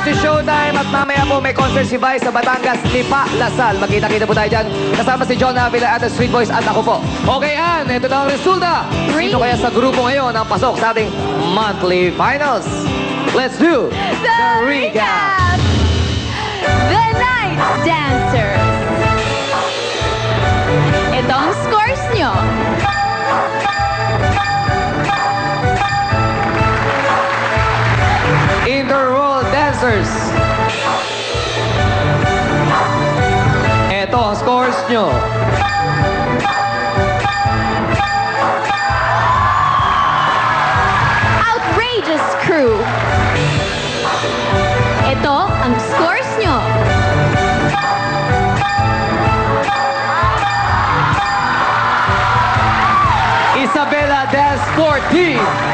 to Showtime at mamaya po may concert si Vice sa Batangas, Lipa, Lasal. Magkita-kita po tayo dyan. Kasama si John Avila at the Street Boys at ako po. Okay, Ann, ito na ang resulta. Sino kaya sa grupo ngayon ang pasok sa ating monthly finals? Let's do The recap! The Night Dancers. Ito ang scores nyo. Interworld Dancers. Ito ang scores nyo. Outrageous Crew. Ito ang scores nyo. Isabela Dance Sport Team.